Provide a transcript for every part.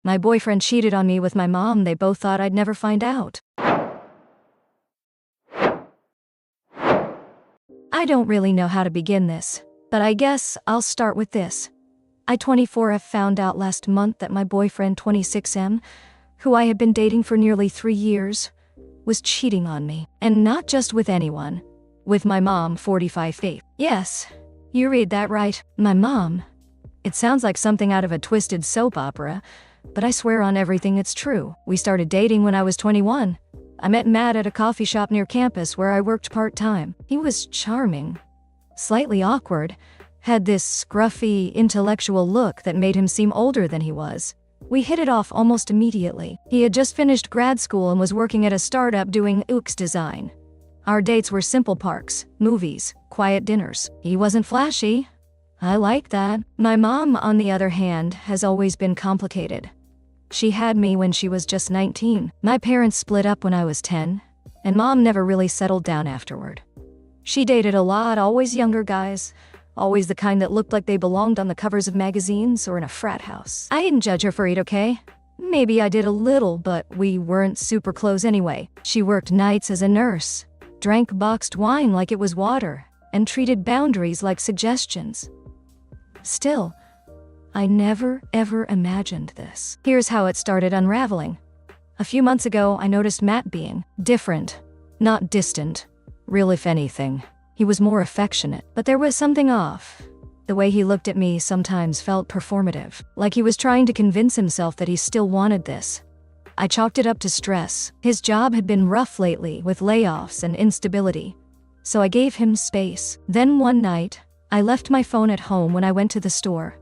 My boyfriend cheated on me with my mom. They both thought I'd never find out. I don't really know how to begin this, but I guess I'll start with this. I, 24F, found out last month that my boyfriend, 26M, who I had been dating for nearly 3 years, was cheating on me. And not just with anyone. With my mom, 45F. Yes, you read that right. My mom. It sounds like something out of a twisted soap opera, but I swear on everything it's true. We started dating when I was 21. I met Matt at a coffee shop near campus where I worked part-time. He was charming, slightly awkward, had this scruffy, intellectual look that made him seem older than he was. We hit it off almost immediately. He had just finished grad school and was working at a startup doing UX design. Our dates were simple parks, movies, quiet dinners. He wasn't flashy. I like that. My mom, on the other hand, has always been complicated. She had me when she was just 19. My parents split up when I was 10, and mom never really settled down afterward. She dated a lot, always younger guys, always the kind that looked like they belonged on the covers of magazines or in a frat house. I didn't judge her for it, okay? Maybe I did a little, but we weren't super close anyway. She worked nights as a nurse, drank boxed wine like it was water, and treated boundaries like suggestions. Still, I never, ever imagined this. Here's how it started unraveling. A few months ago, I noticed Matt being different, not distant, real if anything. He was more affectionate, but there was something off. The way he looked at me sometimes felt performative, like he was trying to convince himself that he still wanted this. I chalked it up to stress. His job had been rough lately with layoffs and instability, so I gave him space. Then one night, I left my phone at home when I went to the store.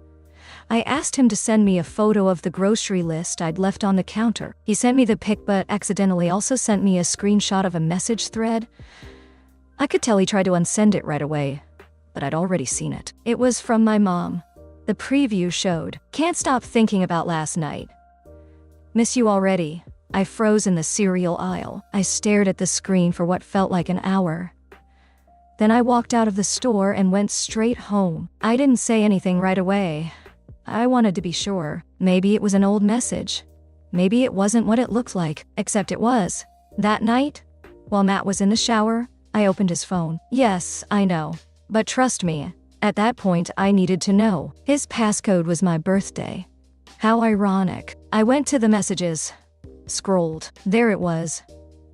I asked him to send me a photo of the grocery list I'd left on the counter. He sent me the pic but accidentally also sent me a screenshot of a message thread. I could tell he tried to unsend it right away, but I'd already seen it. It was from my mom. The preview showed, "Can't stop thinking about last night. Miss you already." I froze in the cereal aisle. I stared at the screen for what felt like an hour. Then I walked out of the store and went straight home. I didn't say anything right away. I wanted to be sure. Maybe it was an old message. Maybe it wasn't what it looked like, except it was. That night, while Matt was in the shower, I opened his phone. Yes, I know. But trust me, at that point I needed to know. His passcode was my birthday. How ironic. I went to the messages. Scrolled. There it was.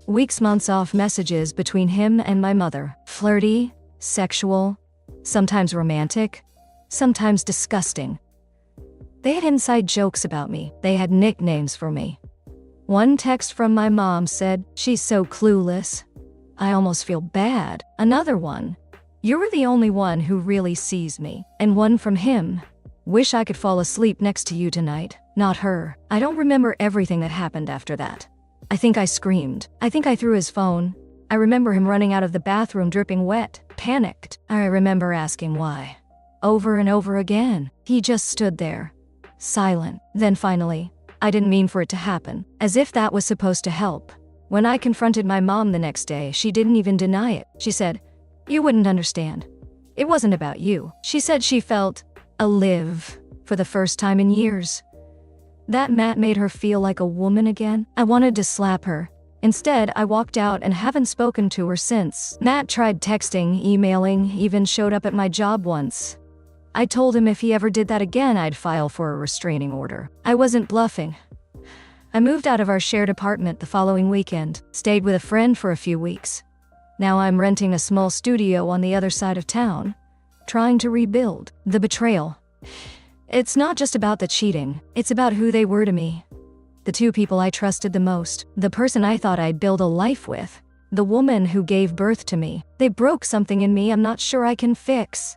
Weeks, months off messages between him and my mother. Flirty, sexual, sometimes romantic, sometimes disgusting. They had inside jokes about me. They had nicknames for me. One text from my mom said, "She's so clueless. I almost feel bad." Another one, "You're the only one who really sees me." And one from him, "Wish I could fall asleep next to you tonight, not her." I don't remember everything that happened after that. I think I screamed. I think I threw his phone. I remember him running out of the bathroom dripping wet, panicked. I remember asking why. Over and over again. He just stood there, silent. Then finally, I didn't mean for it to happen. As if that was supposed to help. When I confronted my mom the next day, she didn't even deny it. She said, "You wouldn't understand. It wasn't about you." She said she felt alive for the first time in years. That Matt made her feel like a woman again. I wanted to slap her. Instead, I walked out and haven't spoken to her since. Matt tried texting, emailing, even showed up at my job once. I told him if he ever did that again, I'd file for a restraining order. I wasn't bluffing. I moved out of our shared apartment the following weekend, stayed with a friend for a few weeks. Now I'm renting a small studio on the other side of town, trying to rebuild. The betrayal. It's not just about the cheating, it's about who they were to me. The two people I trusted the most, the person I thought I'd build a life with, the woman who gave birth to me. They broke something in me I'm not sure I can fix.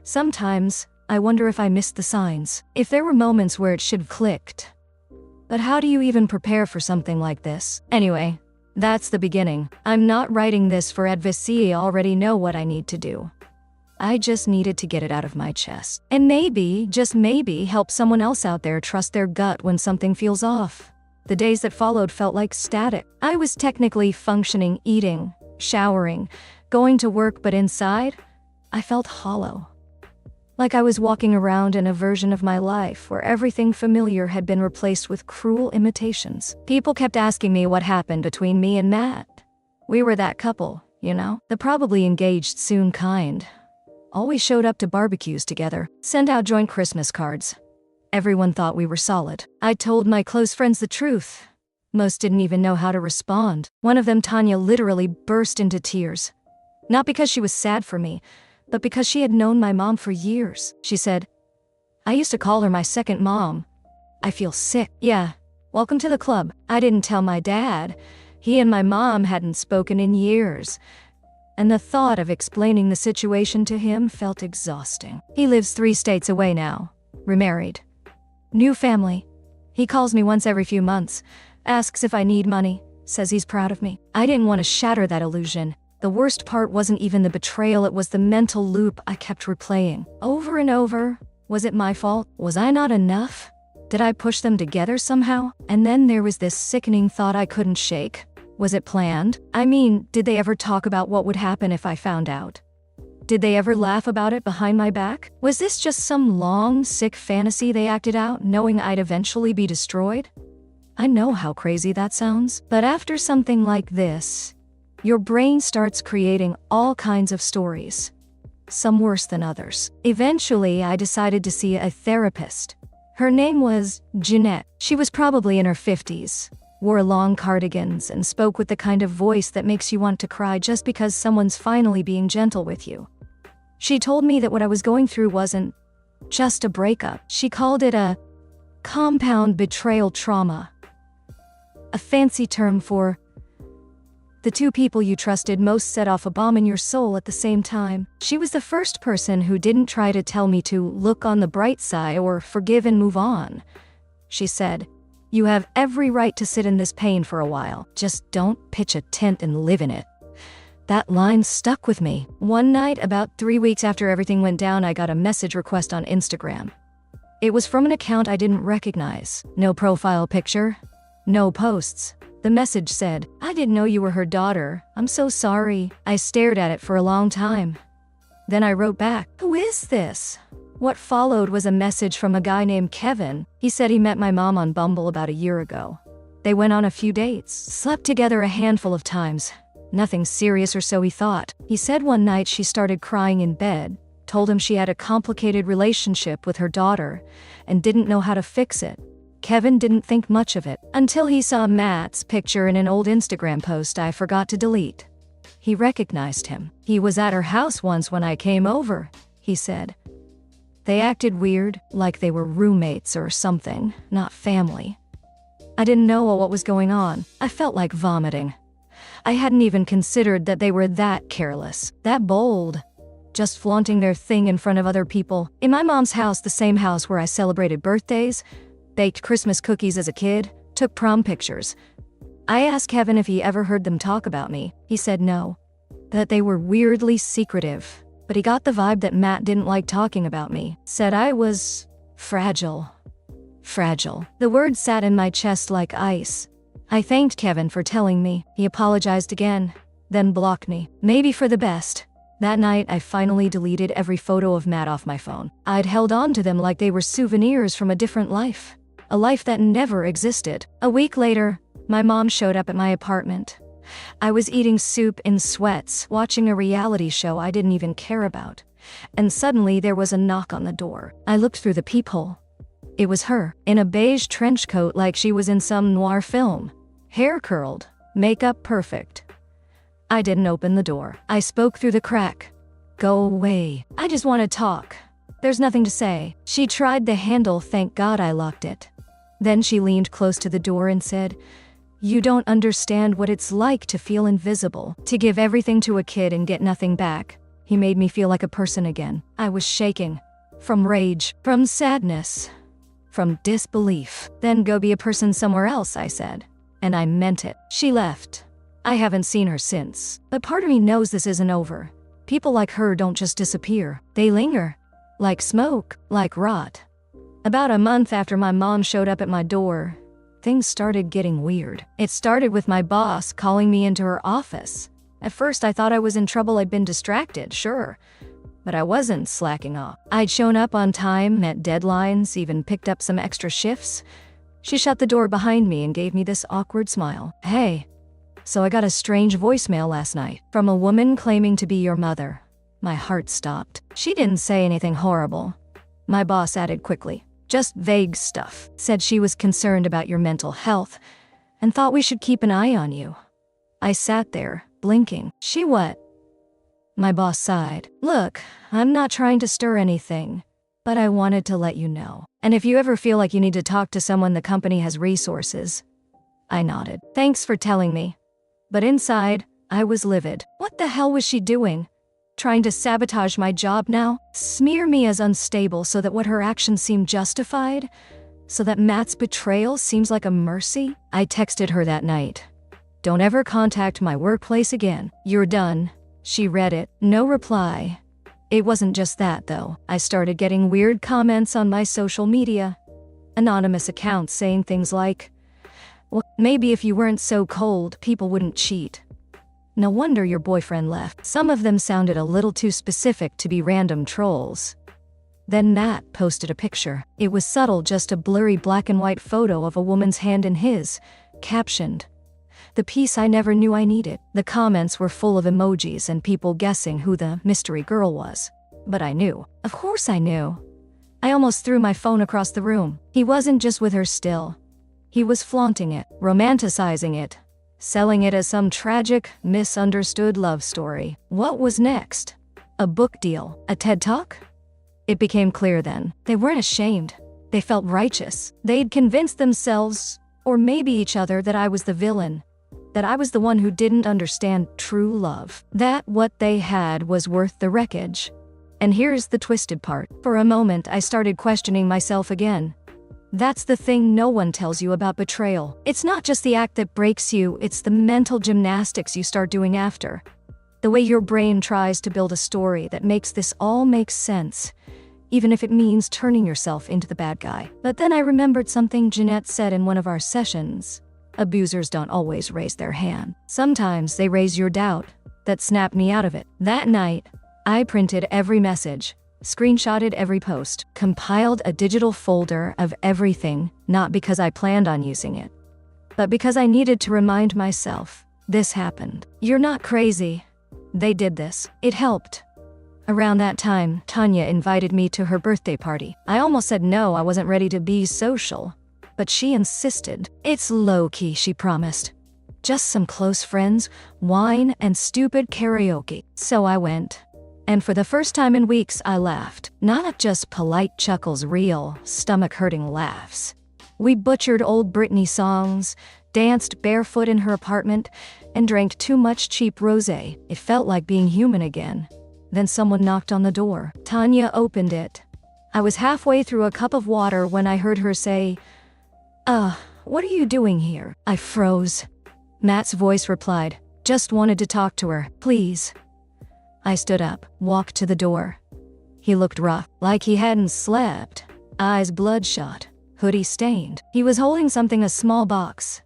Sometimes, I wonder if I missed the signs, if there were moments where it should have clicked. But how do you even prepare for something like this? Anyway, that's the beginning. I'm not writing this for advocacy, I already know what I need to do. I just needed to get it out of my chest. And maybe, just maybe, help someone else out there trust their gut when something feels off. The days that followed felt like static. I was technically functioning, eating, showering, going to work, but inside, I felt hollow. Like I was walking around in a version of my life where everything familiar had been replaced with cruel imitations. People kept asking me what happened between me and Matt. We were that couple, you know? The probably engaged soon kind. Always showed up to barbecues together, sent out joint Christmas cards. Everyone thought we were solid. I told my close friends the truth. Most didn't even know how to respond. One of them, Tanya, literally burst into tears. Not because she was sad for me, but because she had known my mom for years. She said, "I used to call her my second mom. I feel sick." Yeah, welcome to the club. I didn't tell my dad. He and my mom hadn't spoken in years. And the thought of explaining the situation to him felt exhausting. He lives 3 states away now, remarried. New family. He calls me once every few months, asks if I need money, says he's proud of me. I didn't want to shatter that illusion. The worst part wasn't even the betrayal, it was the mental loop I kept replaying. Over and over. Was it my fault? Was I not enough? Did I push them together somehow? And then there was this sickening thought I couldn't shake. Was it planned? I mean, did they ever talk about what would happen if I found out? Did they ever laugh about it behind my back? Was this just some long, sick fantasy they acted out, knowing I'd eventually be destroyed? I know how crazy that sounds, but after something like this, your brain starts creating all kinds of stories. Some worse than others. Eventually, I decided to see a therapist. Her name was Jeanette. She was probably in her 50s. Wore long cardigans and spoke with the kind of voice that makes you want to cry just because someone's finally being gentle with you. She told me that what I was going through wasn't just a breakup. She called it a compound betrayal trauma. A fancy term for the 2 people you trusted most set off a bomb in your soul at the same time. She was the first person who didn't try to tell me to look on the bright side or forgive and move on. She said, "You have every right to sit in this pain for a while. Just don't pitch a tent and live in it." That line stuck with me. One night, about 3 weeks after everything went down, I got a message request on Instagram. It was from an account I didn't recognize. No profile picture, no posts. The message said, "I didn't know you were her daughter. I'm so sorry." I stared at it for a long time. Then I wrote back, "Who is this?" What followed was a message from a guy named Kevin. He said he met my mom on Bumble about a year ago. They went on a few dates, slept together a handful of times. Nothing serious, or so he thought. He said one night she started crying in bed, told him she had a complicated relationship with her daughter, and didn't know how to fix it. Kevin didn't think much of it, until he saw Matt's picture in an old Instagram post I forgot to delete. He recognized him. "He was at her house once when I came over," he said. "They acted weird, like they were roommates or something, not family." I didn't know what was going on. I felt like vomiting. I hadn't even considered that they were that careless, that bold, just flaunting their thing in front of other people. In my mom's house, the same house where I celebrated birthdays, baked Christmas cookies as a kid, took prom pictures. I asked Kevin if he ever heard them talk about me. He said no, that they were weirdly secretive. But he got the vibe that Matt didn't like talking about me. Said I was fragile. Fragile. The word sat in my chest like ice. I thanked Kevin for telling me. He apologized again, then blocked me. Maybe for the best. That night, I finally deleted every photo of Matt off my phone. I'd held on to them like they were souvenirs from a different life. A life that never existed. A week later, my mom showed up at my apartment. I was eating soup in sweats, watching a reality show I didn't even care about. And suddenly there was a knock on the door. I looked through the peephole. It was her, in a beige trench coat like she was in some noir film. Hair curled, makeup perfect. I didn't open the door. I spoke through the crack. "Go away. I just want to talk. There's nothing to say." She tried the handle, thank God I locked it. Then she leaned close to the door and said, "You don't understand what it's like to feel invisible, to give everything to a kid and get nothing back." He made me feel like a person again. I was shaking. From rage, from sadness, from disbelief. "Then go be a person somewhere else," I said. And I meant it. She left. I haven't seen her since. But part of me knows this isn't over. People like her don't just disappear. They linger. Like smoke, like rot. About a month after my mom showed up at my door, things started getting weird. It started with my boss calling me into her office. At first I thought I was in trouble, I'd been distracted, sure. But I wasn't slacking off. I'd shown up on time, met deadlines, even picked up some extra shifts. She shut the door behind me and gave me this awkward smile. Hey, so I got a strange voicemail last night from a woman claiming to be your mother. My heart stopped. She didn't say anything horrible. My boss added quickly, just vague stuff. Said she was concerned about your mental health and thought we should keep an eye on you. I sat there, blinking. She what? My boss sighed. Look, I'm not trying to stir anything, but I wanted to let you know. And if you ever feel like you need to talk to someone, the company has resources. I nodded. Thanks for telling me. But inside, I was livid. What the hell was she doing? Trying to sabotage my job now? Smear me as unstable so that what her actions seem justified? So that Matt's betrayal seems like a mercy? I texted her that night. Don't ever contact my workplace again. You're done. She read it. No reply. It wasn't just that, though. I started getting weird comments on my social media. Anonymous accounts saying things like, well, maybe if you weren't so cold, people wouldn't cheat. No wonder your boyfriend left. Some of them sounded a little too specific to be random trolls. Then Matt posted a picture. It was subtle, just a blurry black and white photo of a woman's hand in his, captioned, the piece I never knew I needed. The comments were full of emojis and people guessing who the mystery girl was. But I knew. Of course I knew. I almost threw my phone across the room. He wasn't just with her still. He was flaunting it, romanticizing it, selling it as some tragic, misunderstood love story. What was next? A book deal? A TED Talk? It became clear then. They weren't ashamed. They felt righteous. They'd convinced themselves, or maybe each other, that I was the villain. That I was the one who didn't understand true love. That what they had was worth the wreckage. And here's the twisted part. For a moment, I started questioning myself again. That's the thing no one tells you about betrayal. It's not just the act that breaks you, it's the mental gymnastics you start doing after. The way your brain tries to build a story that makes this all make sense, even if it means turning yourself into the bad guy. But then I remembered something Jeanette said in one of our sessions. Abusers don't always raise their hand. Sometimes they raise your doubt. That snapped me out of it. That night, I printed every message, screenshotted every post, compiled a digital folder of everything, not because I planned on using it, but because I needed to remind myself, this happened. You're not crazy. They did this. It helped. Around that time, Tanya invited me to her birthday party. I almost said no, I wasn't ready to be social. But she insisted. It's low-key, she promised. Just some close friends, wine, and stupid karaoke. So I went. And for the first time in weeks, I laughed. Not just polite chuckles, real, stomach-hurting laughs. We butchered old Britney songs, danced barefoot in her apartment, and drank too much cheap rosé. It felt like being human again. Then someone knocked on the door. Tanya opened it. I was halfway through a cup of water when I heard her say, what are you doing here? I froze. Matt's voice replied, just wanted to talk to her, please. I stood up, walked to the door. He looked rough, like he hadn't slept. Eyes bloodshot, hoodie stained. He was holding something, a small box.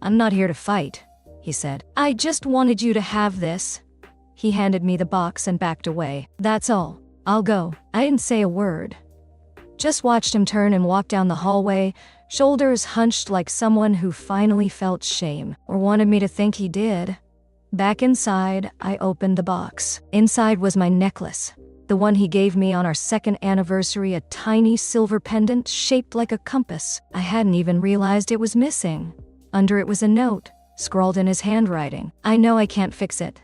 I'm not here to fight, he said. I just wanted you to have this. He handed me the box and backed away. That's all. I'll go. I didn't say a word. Just watched him turn and walk down the hallway, shoulders hunched like someone who finally felt shame, or wanted me to think he did. Back inside, I opened the box. Inside was my necklace, the one he gave me on our second anniversary, a tiny silver pendant shaped like a compass. I hadn't even realized it was missing. Under it was a note, scrawled in his handwriting. I know I can't fix it,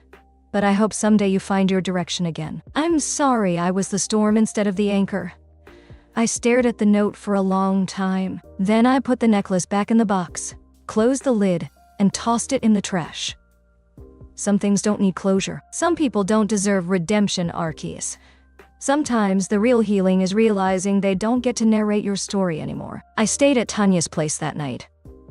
but I hope someday you find your direction again. I'm sorry I was the storm instead of the anchor. I stared at the note for a long time. Then I put the necklace back in the box, closed the lid, and tossed it in the trash. Some things don't need closure. Some people don't deserve redemption arcs. Sometimes the real healing is realizing they don't get to narrate your story anymore. I stayed at Tanya's place that night.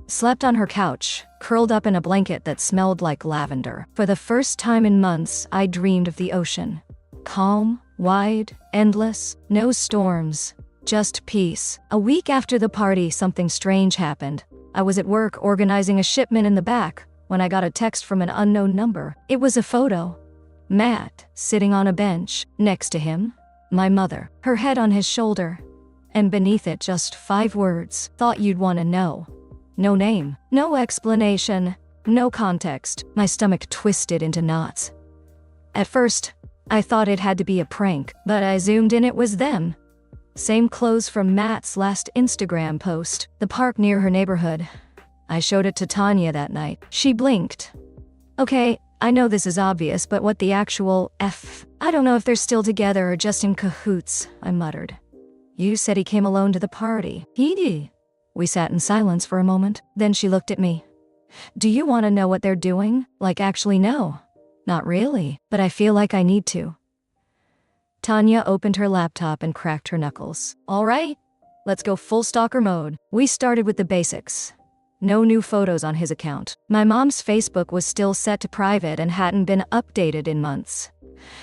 Slept on her couch, curled up in a blanket that smelled like lavender. For the first time in months, I dreamed of the ocean. Calm, wide, endless, no storms. Just peace. A week after the party, something strange happened. I was at work organizing a shipment in the back when I got a text from an unknown number. It was a photo. Matt, sitting on a bench, next to him, my mother, her head on his shoulder, and beneath it just 5 words. Thought you'd want to know. No name, no explanation, no context. My stomach twisted into knots. At first, I thought it had to be a prank, but I zoomed in, it was them. Same clothes from Matt's last Instagram post, the park near her neighborhood. I showed it to Tanya that night. She blinked. Okay, I know this is obvious, but what the actual F? I don't know if they're still together or just in cahoots, I muttered. You said he came alone to the party. He did. We sat in silence for a moment. Then she looked at me. Do you want to know what they're doing? Like actually know? Not really, but I feel like I need to. Tanya opened her laptop and cracked her knuckles. All right, let's go full stalker mode. We started with the basics. No new photos on his account. My mom's Facebook was still set to private and hadn't been updated in months.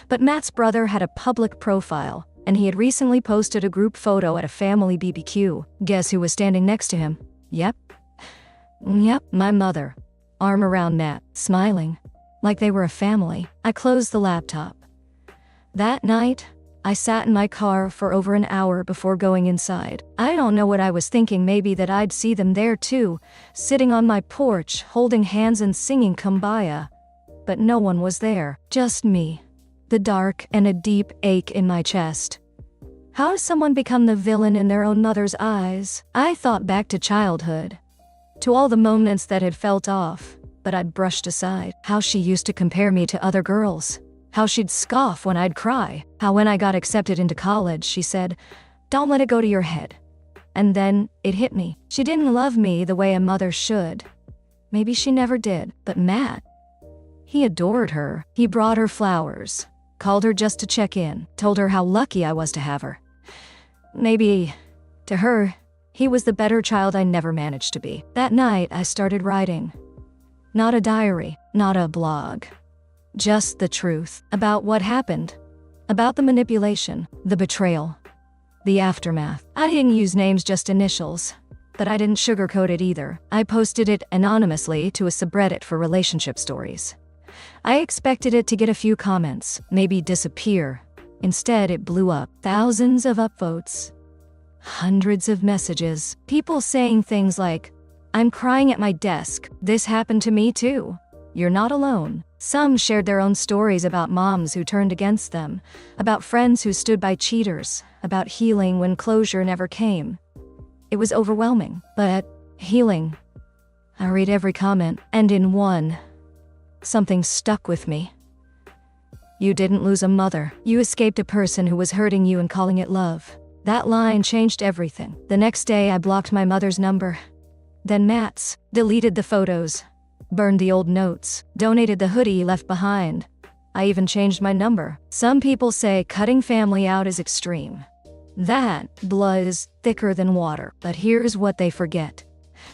But Matt's brother had a public profile, and he had recently posted a group photo at a family BBQ. Guess who was standing next to him? Yep, my mother. Arm around Matt, smiling, like they were a family. I closed the laptop. That night, I sat in my car for over an hour before going inside. I don't know what I was thinking, maybe that I'd see them there too, sitting on my porch, holding hands and singing Kumbaya. But no one was there, just me. The dark and a deep ache in my chest. How does someone become the villain in their own mother's eyes? I thought back to childhood, to all the moments that had felt off, but I'd brushed aside. How she used to compare me to other girls. How she'd scoff when I'd cry. How when I got accepted into college, she said, "Don't let it go to your head." And then it hit me. She didn't love me the way a mother should. Maybe she never did, but Matt, he adored her. He brought her flowers, called her just to check in, told her how lucky I was to have her. Maybe, to her, he was the better child I never managed to be. That night, I started writing. Not a diary, not a blog. Just the truth about what happened, about the manipulation, the betrayal, the aftermath. I didn't use names, just initials, but I didn't sugarcoat it either. I posted it anonymously to a subreddit for relationship stories. I expected it to get a few comments, maybe disappear. Instead, it blew up. Thousands of upvotes, hundreds of messages, people saying things like, "I'm crying at my desk. This happened to me too. You're not alone." Some shared their own stories about moms who turned against them, about friends who stood by cheaters, about healing when closure never came. It was overwhelming, but healing. I read every comment, and in one, something stuck with me. You didn't lose a mother. You escaped a person who was hurting you and calling it love. That line changed everything. The next day, I blocked my mother's number. Then Matt's, deleted the photos, burned the old notes, donated the hoodie left behind. I even changed my number. Some people say cutting family out is extreme. That blood is thicker than water. But here's what they forget.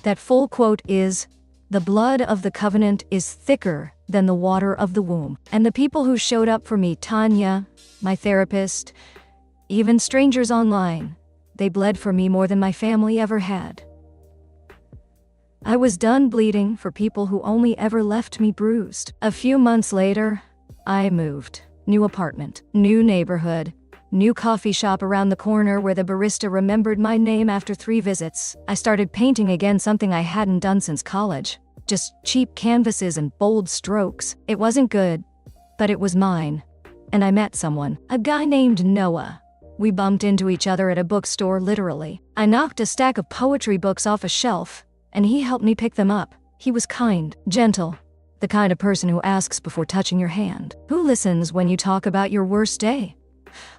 That full quote is, "The blood of the covenant is thicker than the water of the womb." And the people who showed up for me, Tanya, my therapist, even strangers online, they bled for me more than my family ever had. I was done bleeding for people who only ever left me bruised. A few months later, I moved. New apartment, new neighborhood, new coffee shop around the corner where the barista remembered my name after 3 visits. I started painting again, something I hadn't done since college. Just cheap canvases and bold strokes. It wasn't good, but it was mine. And I met someone, a guy named Noah. We bumped into each other at a bookstore, literally. I knocked a stack of poetry books off a shelf, and he helped me pick them up. He was kind, gentle, the kind of person who asks before touching your hand, who listens when you talk about your worst day,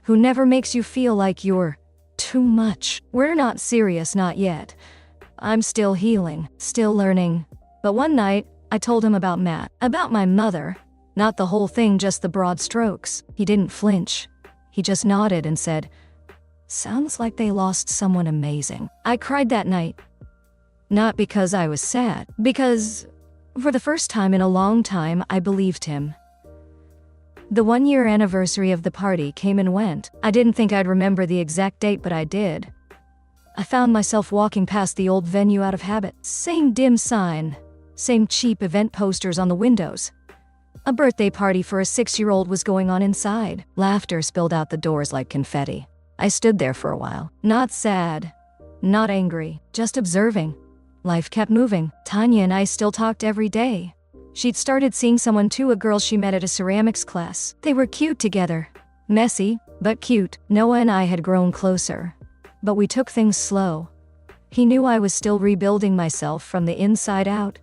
who never makes you feel like you're too much. We're not serious, not yet. I'm still healing, still learning. But one night, I told him about Matt, about my mother. Not the whole thing, just the broad strokes. He didn't flinch. He just nodded and said, "Sounds like they lost someone amazing." I cried that night. Not because I was sad, because for the first time in a long time, I believed him. The 1-year anniversary of the party came and went. I didn't think I'd remember the exact date, but I did. I found myself walking past the old venue out of habit. Same dim sign, same cheap event posters on the windows. A birthday party for a 6-year-old was going on inside. Laughter spilled out the doors like confetti. I stood there for a while. Not sad, not angry, just observing. Life kept moving. Tanya and I still talked every day. She'd started seeing someone too, a girl she met at a ceramics class. They were cute together. Messy, but cute. Noah and I had grown closer. But we took things slow. He knew I was still rebuilding myself from the inside out,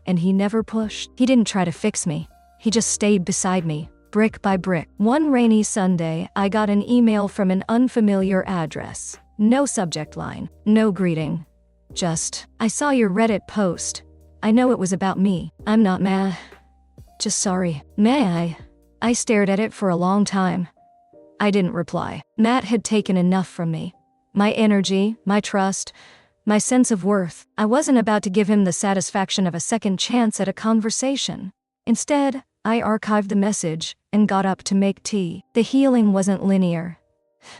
and he never pushed. He didn't try to fix me. He just stayed beside me, brick by brick. One rainy Sunday, I got an email from an unfamiliar address. No subject line, no greeting. Just, I saw your Reddit post. I know it was about me. I'm not mad. Just sorry. May I? I stared at it for a long time. I didn't reply. Matt had taken enough from me. My energy, my trust, my sense of worth. I wasn't about to give him the satisfaction of a second chance at a conversation. Instead, I archived the message and got up to make tea. The healing wasn't linear.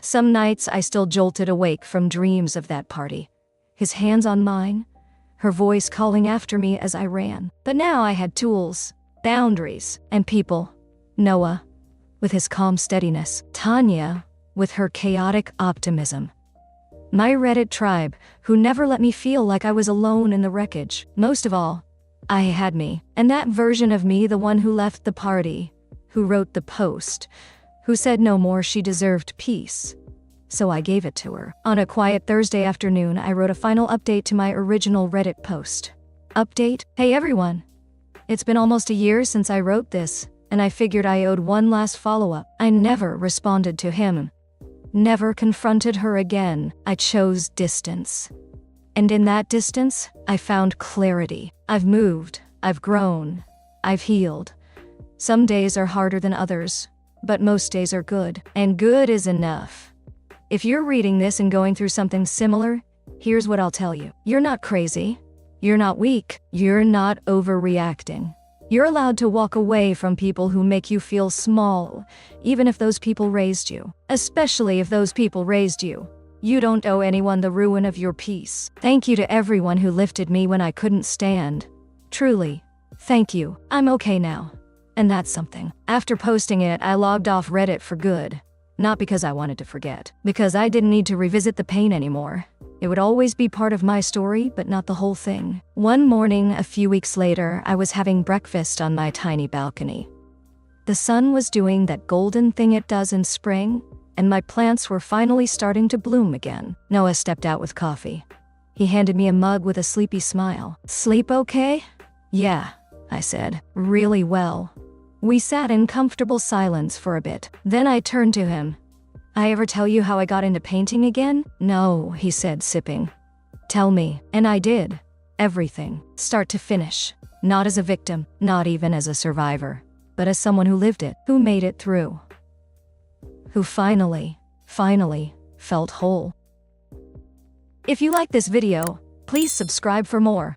Some nights I still jolted awake from dreams of that party. His hands on mine, her voice calling after me as I ran. But now I had tools, boundaries, and people. Noah, with his calm steadiness. Tanya, with her chaotic optimism. My Reddit tribe, who never let me feel like I was alone in the wreckage. Most of all, I had me. And that version of me, the one who left the party, who wrote the post, who said no more, she deserved peace. So I gave it to her. On a quiet Thursday afternoon, I wrote a final update to my original Reddit post. Update? Hey everyone. It's been almost a year since I wrote this, and I figured I owed one last follow-up. I never responded to him. Never confronted her again. I chose distance. And in that distance, I found clarity. I've moved. I've grown. I've healed. Some days are harder than others, but most days are good. And good is enough. If you're reading this and going through something similar, here's what I'll tell you. You're not crazy. You're not weak. You're not overreacting. You're allowed to walk away from people who make you feel small, even if those people raised you. Especially if those people raised you. You don't owe anyone the ruin of your peace. Thank you to everyone who lifted me when I couldn't stand. Truly, thank you. I'm okay now. And that's something. After posting it, I logged off Reddit for good. Not because I wanted to forget. Because I didn't need to revisit the pain anymore. It would always be part of my story, but not the whole thing. One morning, a few weeks later, I was having breakfast on my tiny balcony. The sun was doing that golden thing it does in spring, and my plants were finally starting to bloom again. Noah stepped out with coffee. He handed me a mug with a sleepy smile. Sleep okay? Yeah, I said. Really well. We sat in comfortable silence for a bit. Then I turned to him. I ever tell you how I got into painting again? No, he said, sipping. Tell me. And I did. Everything. Start to finish. Not as a victim, not even as a survivor, but as someone who lived it, who made it through. Who finally felt whole. If you like this video, please subscribe for more.